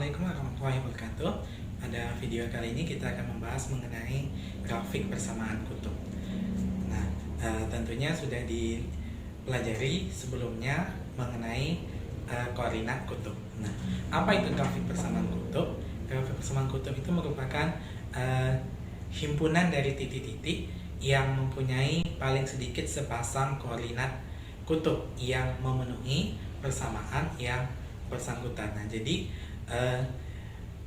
Assalamualaikum warahmatullahi wabarakatuh. Pada video kali ini kita akan membahas mengenai grafik persamaan kutub. Nah, tentunya sudah dipelajari sebelumnya mengenai koordinat kutub. Nah, apa itu grafik persamaan kutub? Grafik persamaan kutub itu merupakan himpunan dari titik-titik yang mempunyai paling sedikit sepasang koordinat kutub yang memenuhi persamaan yang bersangkutan. Nah, jadi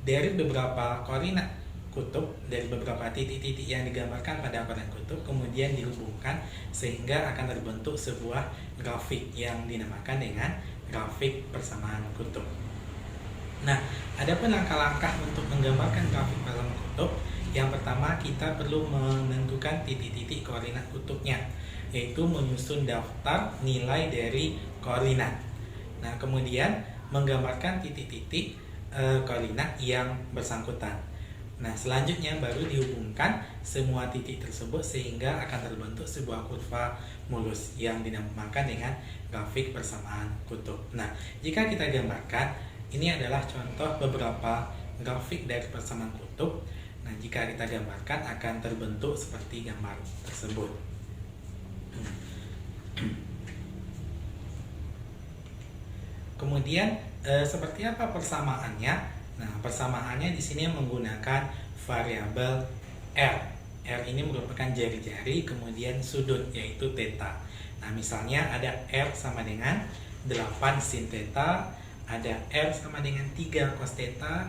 dari beberapa koordinat kutub, dari beberapa titik-titik yang digambarkan pada koordinat kutub kemudian dihubungkan sehingga akan terbentuk sebuah grafik yang dinamakan dengan grafik persamaan kutub. Nah, ada pun langkah-langkah untuk menggambarkan grafik persamaan kutub. Yang pertama, kita perlu menentukan titik-titik koordinat kutubnya, yaitu menyusun daftar nilai dari koordinat. Nah, kemudian menggambarkan titik-titik koordinat yang bersangkutan. Nah, selanjutnya baru dihubungkan semua titik tersebut sehingga akan terbentuk sebuah kurva mulus yang dinamakan dengan grafik persamaan kutub. Nah, jika kita gambarkan, ini adalah contoh beberapa grafik dari persamaan kutub. Nah, jika kita gambarkan akan terbentuk seperti gambar tersebut. Kemudian seperti apa persamaannya? Nah, persamaannya di sini menggunakan variabel R. R ini merupakan jari-jari, kemudian sudut yaitu theta. Nah, misalnya ada R sama dengan 8 sin theta, ada R sama dengan 3 cos theta,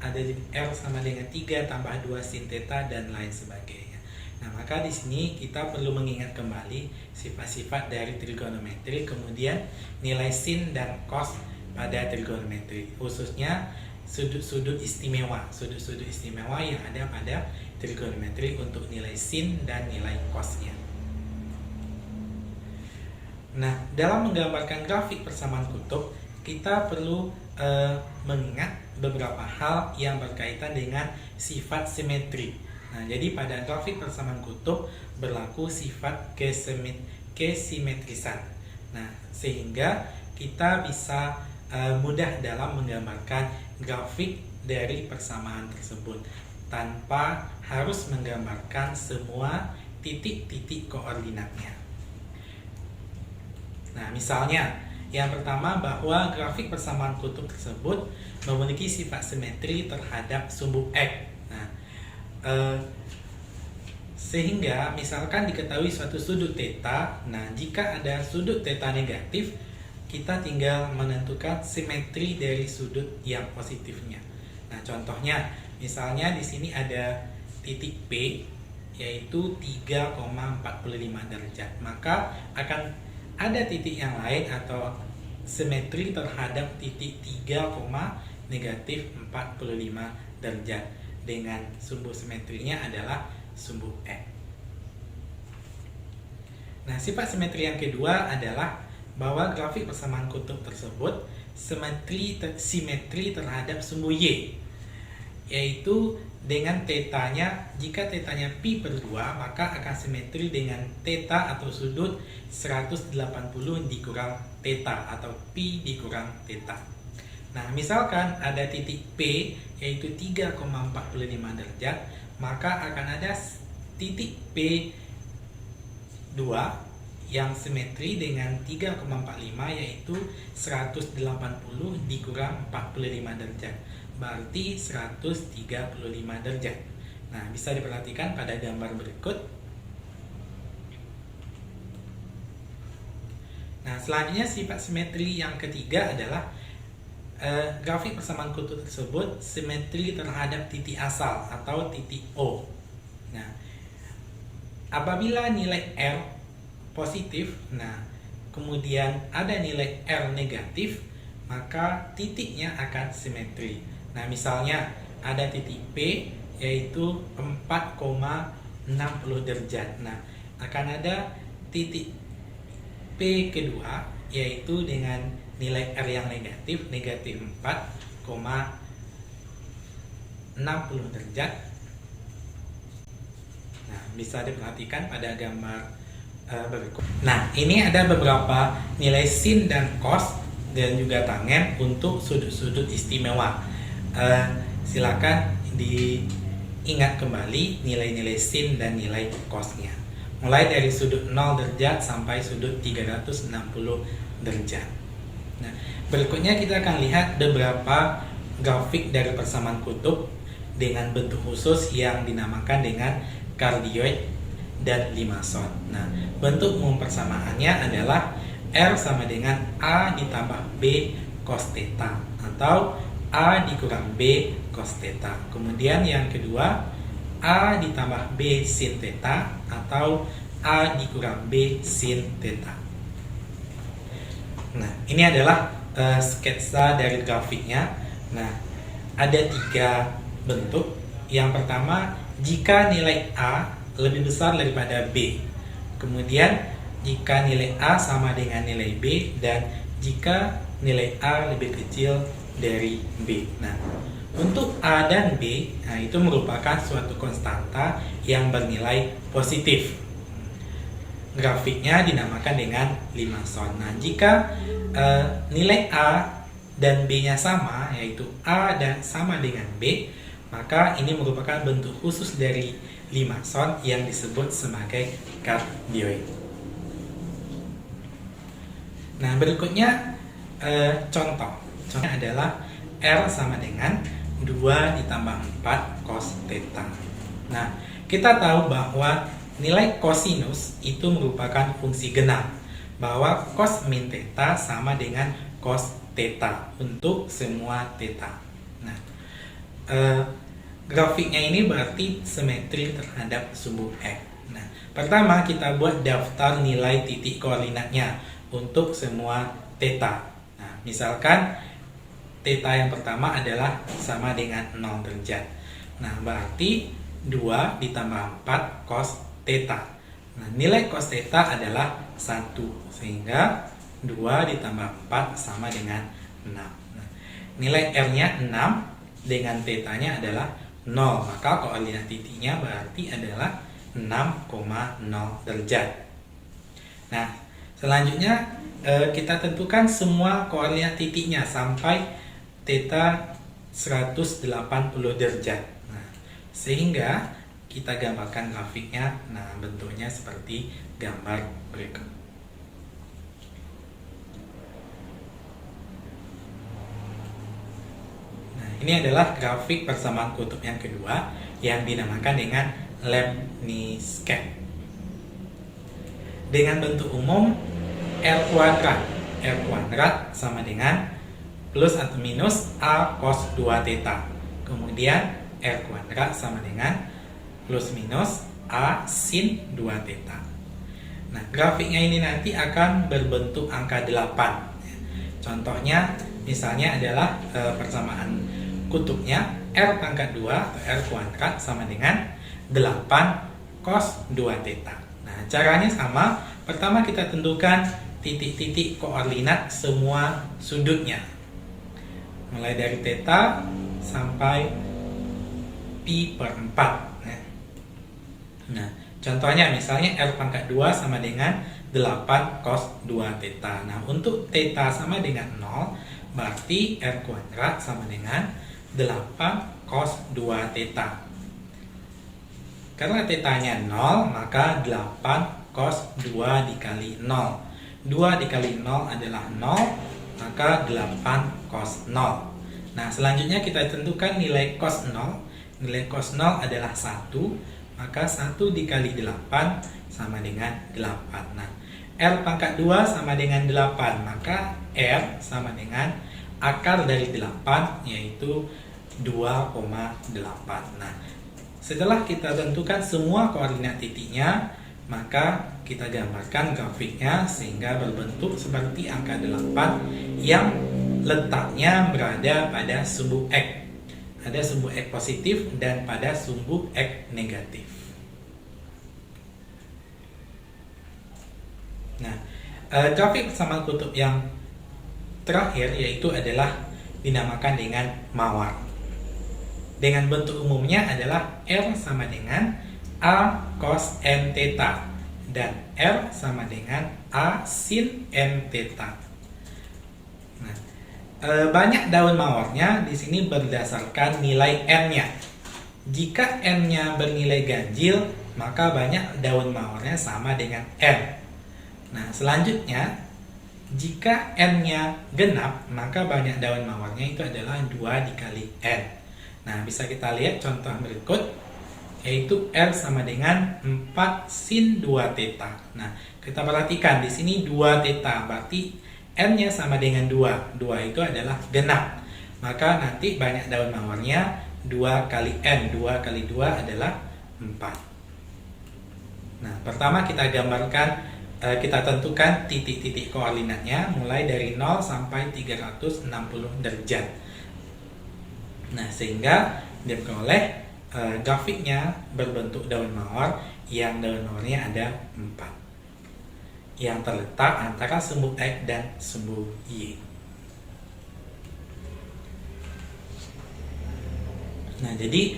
ada R sama dengan 3 tambah 2 sin theta, dan lain sebagainya. Nah, maka di sini kita perlu mengingat kembali sifat-sifat dari trigonometri, kemudian nilai sin dan cos pada trigonometri, khususnya sudut-sudut istimewa yang ada pada trigonometri untuk nilai sin dan nilai cosnya. Nah, dalam menggambarkan grafik persamaan kutub, kita perlu mengingat beberapa hal yang berkaitan dengan sifat simetri. Nah, jadi pada grafik persamaan kutub berlaku sifat kesimetrisan. Nah, sehingga kita bisa mudah dalam menggambarkan grafik dari persamaan tersebut tanpa harus menggambarkan semua titik-titik koordinatnya. Nah, misalnya yang pertama bahwa grafik persamaan kutub tersebut memiliki sifat simetri terhadap sumbu X. Nah, sehingga misalkan diketahui suatu sudut theta. Nah, jika ada sudut theta negatif, kita tinggal menentukan simetri dari sudut yang positifnya. Nah, contohnya misalnya di sini ada titik P yaitu 3,45 derajat. Maka akan ada titik yang lain atau simetri terhadap titik 3, negatif 45 derajat dengan sumbu simetrinya adalah sumbu X. Nah, sifat simetri yang kedua adalah bahwa grafik persamaan kutub tersebut simetri terhadap sumbu Y, yaitu dengan tetanya, jika tetanya pi per 2 maka akan simetri dengan theta atau sudut 180 dikurang theta atau pi dikurang theta. Nah, misalkan ada titik P yaitu 3,45 derajat, maka akan ada titik P2 yang simetri dengan 3,45 yaitu 180 dikurang 45 derajat, berarti 135 derajat. Nah, bisa diperhatikan pada gambar berikut. Nah, selanjutnya sifat simetri yang ketiga adalah grafik persamaan kutub tersebut simetri terhadap titik asal atau titik O. Nah, apabila nilai R positif, nah kemudian ada nilai R negatif, maka titiknya akan simetri. Nah, misalnya ada titik P yaitu 4,60 derajat. Nah, akan ada titik P kedua yaitu dengan nilai R yang negatif 4,60 derajat. Nah, bisa diperhatikan pada gambar berikut. Nah, ini ada beberapa nilai sin dan cos dan juga tangen untuk sudut-sudut istimewa. silakan diingat kembali nilai-nilai sin dan nilai cosnya. Mulai dari sudut 0 derajat sampai sudut 360 derajat. Nah, berikutnya kita akan lihat beberapa grafik dari persamaan kutub dengan bentuk khusus yang dinamakan dengan cardioid dan limason. Nah, bentuk umum persamaannya adalah R sama dengan A ditambah B cos theta atau A dikurang B cos theta. Kemudian yang kedua, A ditambah B sin theta atau A dikurang B sin theta. Nah, ini adalah sketsa dari grafiknya. Nah, ada 3 bentuk. Yang pertama, jika nilai A lebih besar daripada B. Kemudian, jika nilai A sama dengan nilai B dan jika nilai A lebih kecil dari B. Nah, untuk A dan B, nah, itu merupakan suatu konstanta yang bernilai positif. Grafiknya dinamakan dengan limason. Nah, jika nilai A dan B-nya sama, yaitu A dan sama dengan B, maka ini merupakan bentuk khusus dari limason yang disebut sebagai cardioid. Nah, berikutnya contoh. Contohnya adalah R sama dengan 2 ditambah 4 cos theta. Nah, kita tahu bahwa nilai kosinus itu merupakan fungsi genap, bahwa cos min theta sama dengan cos theta untuk semua theta. Nah, grafiknya ini berarti simetri terhadap sumbu X. Nah, pertama kita buat daftar nilai titik koordinatnya untuk semua theta. Nah, misalkan theta yang pertama adalah sama dengan 0 derajat. Nah, berarti 2 ditambah 4 cos theta. Nah, nilai cos theta adalah 1, sehingga 2 ditambah 4 sama dengan 6. Nah, nilai R-nya 6 dengan theta-nya adalah 0, maka koordinat titiknya berarti adalah 6,0 derajat. Nah, selanjutnya kita tentukan semua koordinat titiknya sampai theta 180 derajat. Nah, sehingga kita gambarkan grafiknya. Nah, bentuknya seperti gambar berikut. Nah, ini adalah grafik persamaan kutub yang kedua yang dinamakan dengan lemniscate. Dengan bentuk umum R kuadrat sama dengan plus atau minus A cos 2 theta. Kemudian R kuadrat sama dengan plus minus A sin 2 theta. Nah, grafiknya ini nanti akan berbentuk angka 8. Contohnya misalnya adalah persamaan kutubnya R pangkat 2 atau R kuadrat sama dengan 8 cos 2 theta. Nah, caranya sama. Pertama kita tentukan titik-titik koordinat semua sudutnya. Mulai dari theta sampai pi per 4. Nah, contohnya misalnya R pangkat 2 sama dengan 8 cos 2 theta. Nah, untuk theta sama dengan 0, berarti R kuadrat sama dengan 8 cos 2 theta. Karena theta-nya 0, maka 8 cos 2 dikali 0. 2 dikali 0 adalah 0, maka 8 cos 0. Nah, selanjutnya kita tentukan nilai cos 0. Nilai cos 0 adalah 1, maka 1 dikali 8 sama dengan 8. Nah, R pangkat 2 sama dengan 8, maka R sama dengan akar dari 8, yaitu 2,8. Nah, setelah kita tentukan semua koordinat titiknya, maka kita gambarkan grafiknya sehingga berbentuk seperti angka 8 yang letaknya berada pada sumbu X. Ada sumbu X positif dan pada sumbu X negatif. Nah, grafik persamaan kutub yang terakhir yaitu adalah dinamakan dengan mawar. Dengan bentuk umumnya adalah R sama dengan A cos n theta dan R sama dengan A sin n theta. Nah, banyak daun mawarnya di sini berdasarkan nilai N-nya. Jika N-nya bernilai ganjil, maka banyak daun mawarnya sama dengan N. Nah, selanjutnya, jika N-nya genap, maka banyak daun mawarnya itu adalah 2 dikali N. Nah, bisa kita lihat contoh berikut, yaitu R sama dengan 4 sin 2 theta. Nah, kita perhatikan di sini 2 theta, berarti N-nya sama dengan 2. 2 itu adalah genap. Maka nanti banyak daun mawarnya 2 kali N. 2 kali 2 adalah 4. Nah, pertama kita gambarkan, kita tentukan titik-titik koordinatnya mulai dari 0 sampai 360 derajat. Nah, sehingga diperoleh grafiknya berbentuk daun mawar yang daun mawarnya ada 4 yang terletak antara sumbu X dan sumbu Y. Nah, jadi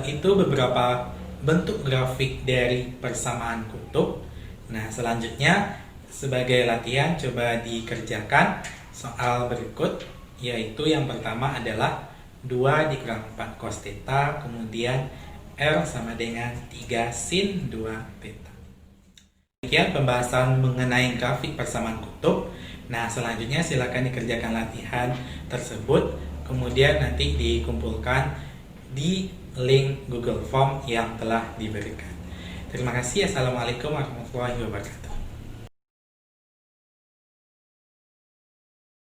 itu beberapa bentuk grafik dari persamaan kutub. Nah, selanjutnya sebagai latihan coba dikerjakan soal berikut, yaitu yang pertama adalah 2 dikurang 4 cos theta, kemudian R sama dengan 3 sin 2 theta. Demikian pembahasan mengenai grafik persamaan kutub. Nah, selanjutnya silakan dikerjakan latihan tersebut, kemudian nanti dikumpulkan di link Google Form yang telah diberikan. Terima kasih. Assalamualaikum warahmatullahi wabarakatuh.